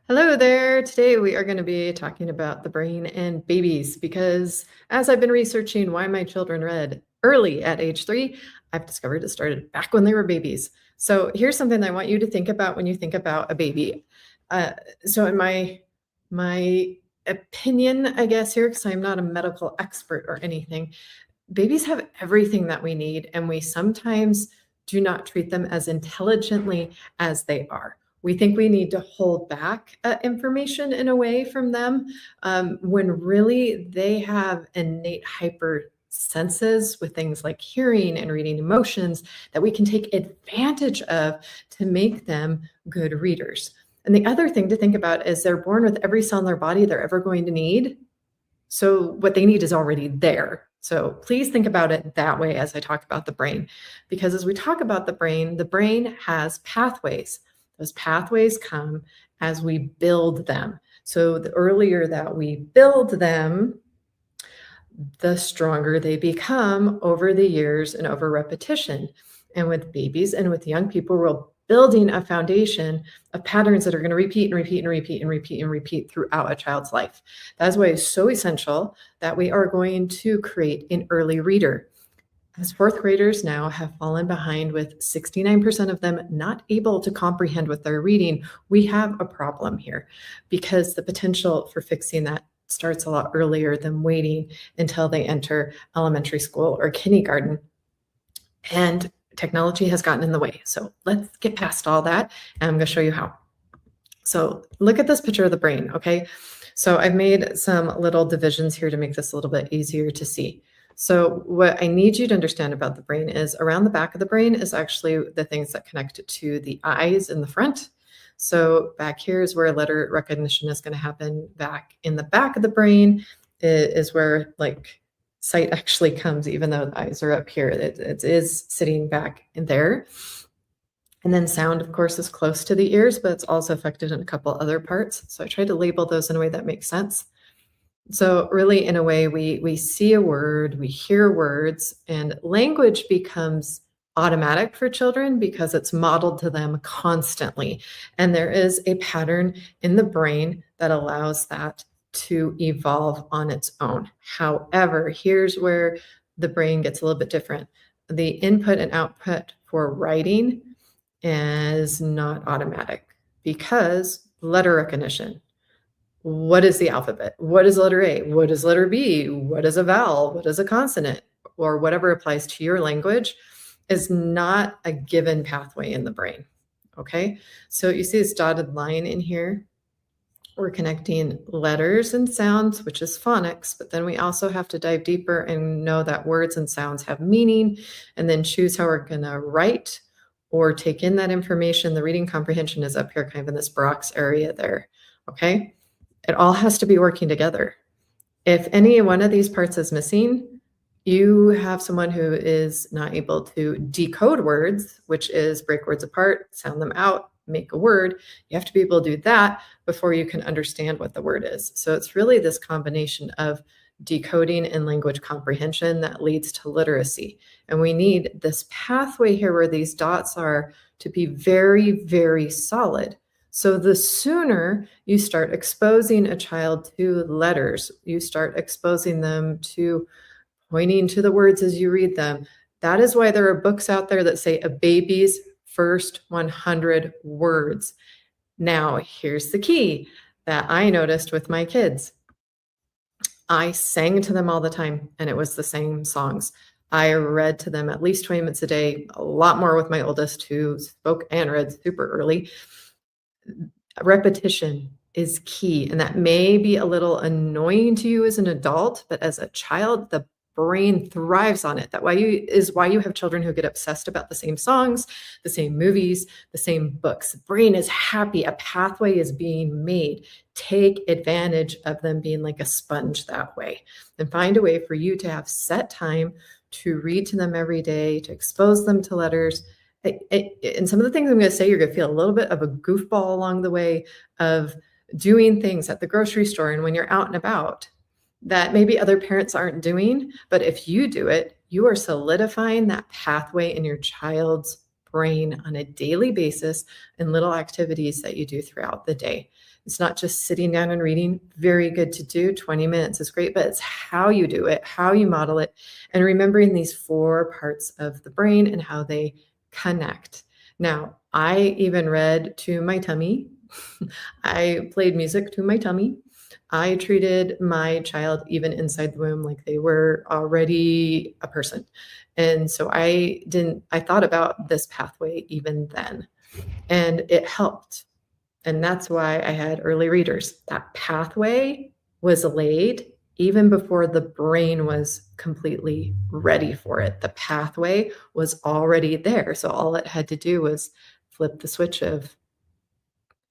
Hello there. Today we are going to be talking about the brain and babies because as I've been researching why my children read early at age 3, I've discovered it started back when they were babies. So here's something I want you to think about when you think about a baby. Uh, so in my opinion, I guess here, because I'm not a medical expert or anything, babies have everything that we need, and we sometimes do not treat them as intelligently as they are. We think we need to hold back information in a way from them when really they have innate hyper senses with things like hearing and reading emotions that we can take advantage of to make them good readers. And the other thing to think about is they're born with every cell in their body they're ever going to need. So what they need is already there. So please think about it that way as I talk about the brain, because as we talk about the brain has pathways. Those pathways come as we build them. So the earlier that we build them, the stronger they become over the years and over repetition. And with babies and with young people, we're building a foundation of patterns that are going to repeat and repeat and repeat and repeat and repeat throughout a child's life. That's why it's so essential that we are going to create an early reader. As fourth graders now have fallen behind, with 69% of them not able to comprehend what they're reading, we have a problem here, because the potential for fixing that starts a lot earlier than waiting until they enter elementary school or kindergarten. And technology has gotten in the way. So let's get past all that, and I'm going to show you how. So look at this picture of the brain, okay? So I've made some little divisions here to make this a little bit easier to see. So what I need you to understand about the brain is around the back of the brain is actually the things that connect to the eyes in the front. So back here is where letter recognition is going to happen. Back in the back of the brain is where like sight actually comes, even though the eyes are up here. It is sitting back in there. And then sound, of course, is close to the ears, but it's also affected in a couple other parts. So I tried to label those in a way that makes sense. So really, in a way, we see a word, we hear words, and language becomes automatic for children because it's modeled to them constantly. And there is a pattern in the brain that allows that to evolve on its own. However, here's where the brain gets a little bit different. The input and output for writing is not automatic because letter recognition. What is the alphabet? What is letter A? What is letter B? What is a vowel? What is a consonant? Or whatever applies to your language is not a given pathway in the brain. Okay, so you see this dotted line in here. We're connecting letters and sounds, which is phonics, but then we also have to dive deeper and know that words and sounds have meaning, and then choose how we're going to write or take in that information. The reading comprehension is up here, kind of in this box area there. Okay. It all has to be working together. If any one of these parts is missing, you have someone who is not able to decode words, which is break words apart, sound them out, make a word. You have to be able to do that before you can understand what the word is. So it's really this combination of decoding and language comprehension that leads to literacy. And we need this pathway here where these dots are to be very, very solid. So the sooner you start exposing a child to letters, you start exposing them to pointing to the words as you read them. That is why there are books out there that say a baby's first 100 words. Now, here's the key that I noticed with my kids. I sang to them all the time, and it was the same songs. I read to them at least 20 minutes a day, a lot more with my oldest, who spoke and read super early. Repetition is key, and that may be a little annoying to you as an adult, but as a child, the brain thrives on it. That is why you have children who get obsessed about the same songs, the same movies, the same books. The brain is happy. A pathway is being made. Take advantage of them being like a sponge that way, and find a way for you to have set time to read to them every day, to expose them to letters. And some of the things I'm going to say, you're going to feel a little bit of a goofball along the way of doing things at the grocery store and when you're out and about that maybe other parents aren't doing. But if you do it, you are solidifying that pathway in your child's brain on a daily basis in little activities that you do throughout the day. It's not just sitting down and reading. Very good to do. 20 minutes is great, but it's how you do it, how you model it, and remembering these 4 parts of the brain and how they connect. Now, I even read to my tummy. I played music to my tummy. I treated my child even inside the womb like they were already a person. And so I thought about this pathway even then, and it helped. And that's why I had early readers. That pathway was laid even before the brain was completely ready for it. The pathway was already there. So all it had to do was flip the switch of,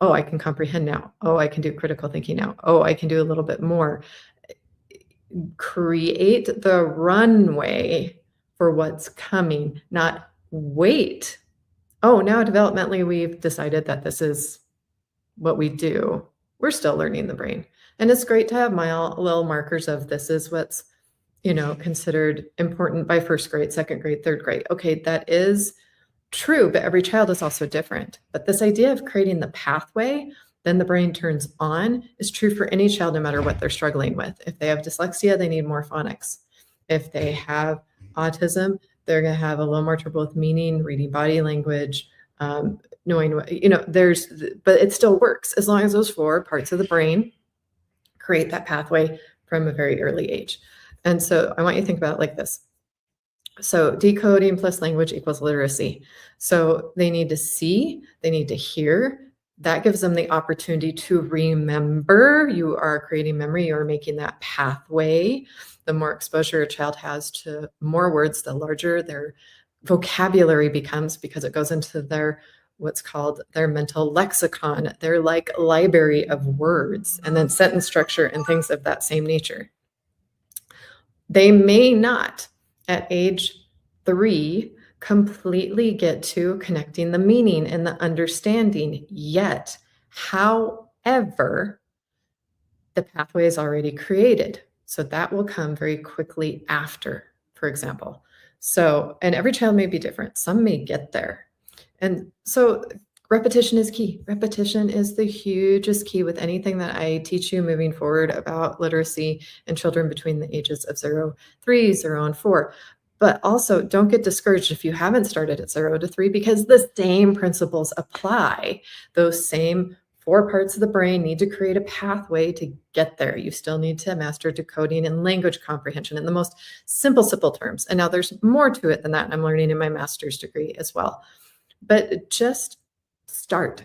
oh, I can comprehend now. Oh, I can do critical thinking now. Oh, I can do a little bit more. Create the runway for what's coming, not wait. Oh, now developmentally, we've decided that this is what we do. We're still learning the brain. And it's great to have little markers of this is what's, considered important by first grade, second grade, third grade. Okay, that is true, but every child is also different. But this idea of creating the pathway, then the brain turns on, is true for any child, no matter what they're struggling with. If they have dyslexia, they need more phonics. If they have autism, they're going to have a little more trouble with meaning, reading body language, knowing what, but it still works as long as those 4 parts of the brain create that pathway from a very early age. And so I want you to think about it like this. So decoding plus language equals literacy. So they need to see, they need to hear. That gives them the opportunity to remember. You are creating memory, you're making that pathway. The more exposure a child has to more words, the larger their vocabulary becomes, because it goes into their what's called their mental lexicon, their like library of words, and then sentence structure and things of that same nature. They may not at age 3 completely get to connecting the meaning and the understanding yet. However, the pathway is already created. So that will come very quickly after, for example. So, and every child may be different. Some may get there. And so repetition is key. Repetition is the hugest key with anything that I teach you moving forward about literacy in children between the ages of 3, 0, and 4. But also don't get discouraged if you haven't started at 0 to 3, because the same principles apply. Those same 4 parts of the brain need to create a pathway to get there. You still need to master decoding and language comprehension in the most simple terms. And now there's more to it than that. I'm learning in my master's degree as well. But just start.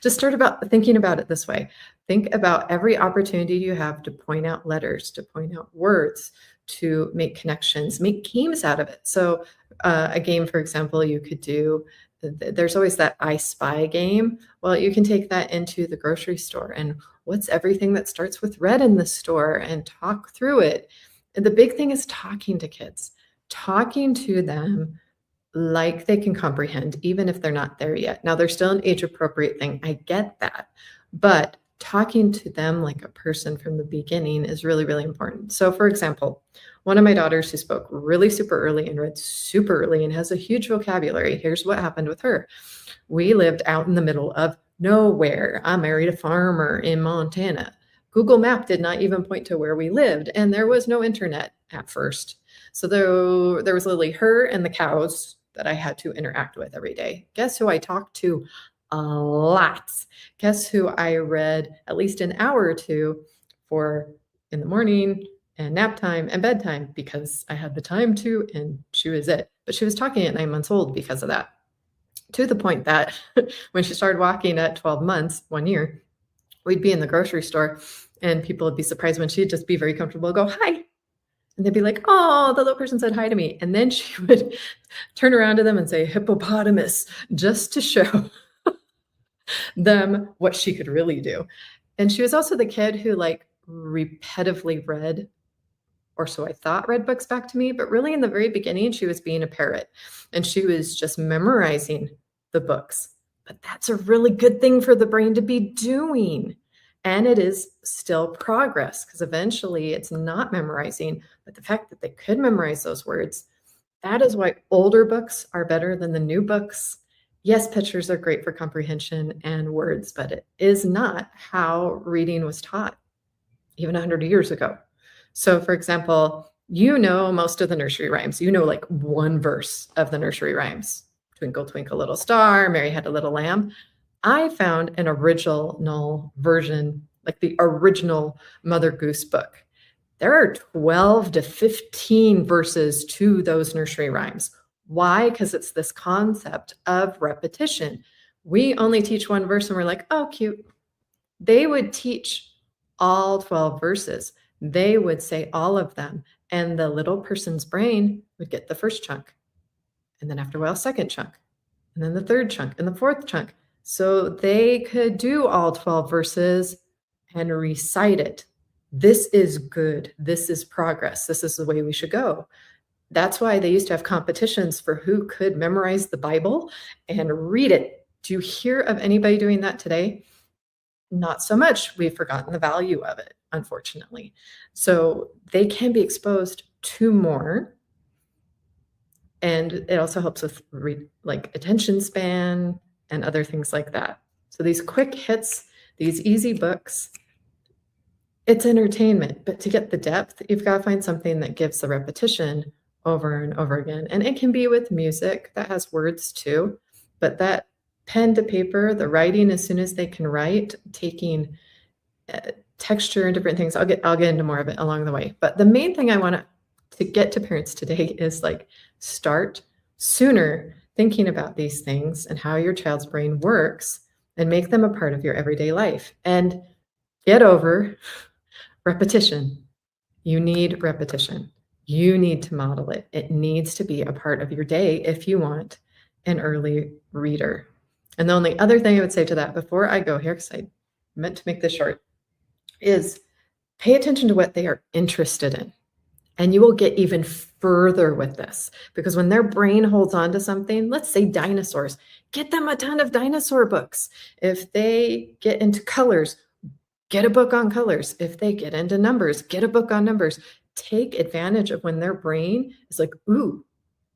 Just start about thinking about it this way. Think about every opportunity you have to point out letters, to point out words, to make connections, make games out of it. So a game, for example, you could do, there's always that I Spy game. Well, you can take that into the grocery store and what's everything that starts with red in the store and talk through it. And the big thing is talking to kids, talking to them like they can comprehend, even if they're not there yet. Now, there's still an age-appropriate thing. I get that. But talking to them like a person from the beginning is really, really important. So, for example, one of my daughters who spoke really super early and read super early and has a huge vocabulary, here's what happened with her. We lived out in the middle of nowhere. I married a farmer in Montana. Google Map did not even point to where we lived, and there was no internet at first. So there was literally her and the cows that I had to interact with every day. Guess who I talked to a lot? Guess who I read at least an hour or two for in the morning and nap time and bedtime, because I had the time to, and she was it. But she was talking at 9 months old because of that, to the point that when she started walking at 12 months, 1 year, we'd be in the grocery store and people would be surprised when she'd just be very comfortable, go, hi. And they'd be like, oh, the little person said hi to me. And then she would turn around to them and say, hippopotamus, just to show them what she could really do. And she was also the kid who like repetitively read, or so I thought, read books back to me. But really in the very beginning, she was being a parrot and she was just memorizing the books. But that's a really good thing for the brain to be doing. And it is still progress, because eventually it's not memorizing, but the fact that they could memorize those words, that is why older books are better than the new books. Yes, pictures are great for comprehension and words, but it is not how reading was taught even 100 years ago. So, for example, you know most of the nursery rhymes. You know like one verse of the nursery rhymes. Twinkle, twinkle, little star, Mary had a little lamb. I found an original version, like the original Mother Goose book. There are 12 to 15 verses to those nursery rhymes. Why? Because it's this concept of repetition. We only teach one verse and we're like, oh, cute. They would teach all 12 verses. They would say all of them. And the little person's brain would get the first chunk. And then after a while, second chunk. And then the third chunk and the fourth chunk. So they could do all 12 verses and recite it. This is good. This is progress. This is the way we should go. That's why they used to have competitions for who could memorize the Bible and read it. Do you hear of anybody doing that today? Not so much. We've forgotten the value of it, unfortunately. So they can be exposed to more. And it also helps with like attention span and other things like that. So these quick hits, these easy books, it's entertainment, but to get the depth, you've got to find something that gives the repetition over and over again. And it can be with music that has words too, but that pen to paper, the writing as soon as they can write, taking texture and different things. I'll get into more of it along the way. But the main thing I want to get to parents today is like start sooner thinking about these things and how your child's brain works and make them a part of your everyday life. And get over repetition. You need repetition. You need to model it. It needs to be a part of your day if you want an early reader. And the only other thing I would say to that before I go here, because I meant to make this short, is pay attention to what they are interested in. And you will get even further with this because when their brain holds on to something, let's say dinosaurs, get them a ton of dinosaur books. If they get into colors, get a book on colors. If they get into numbers, get a book on numbers. Take advantage of when their brain is like, ooh,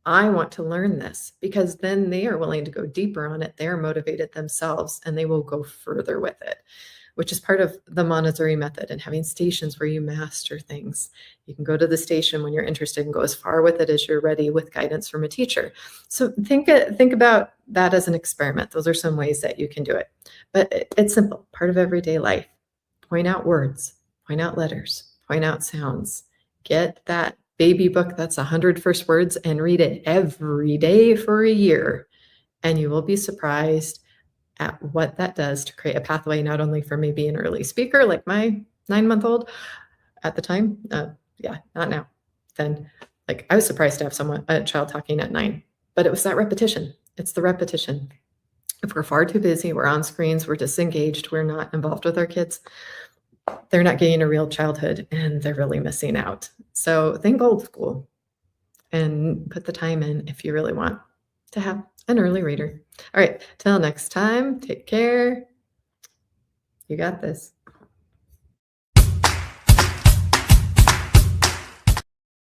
I want to learn this, because then they are willing to go deeper on it. They're motivated themselves and they will go further with it, which is part of the Montessori method and having stations where you master things. You can go to the station when you're interested and go as far with it as you're ready with guidance from a teacher. So think about that as an experiment. Those are some ways that you can do it. But it's simple, part of everyday life. Point out words, point out letters, point out sounds. Get that baby book that's 100 first words and read it every day for a year. And you will be surprised at what that does to create a pathway, not only for maybe an early speaker, like my 9-month-old at the time. Yeah, not now. Then, like, I was surprised to have a child talking at 9, but it was that repetition. It's the repetition. If we're far too busy, we're on screens, we're disengaged, we're not involved with our kids, they're not getting a real childhood and they're really missing out. So think old school and put the time in if you really want to have an early reader. All right, till next time, take care. You got this.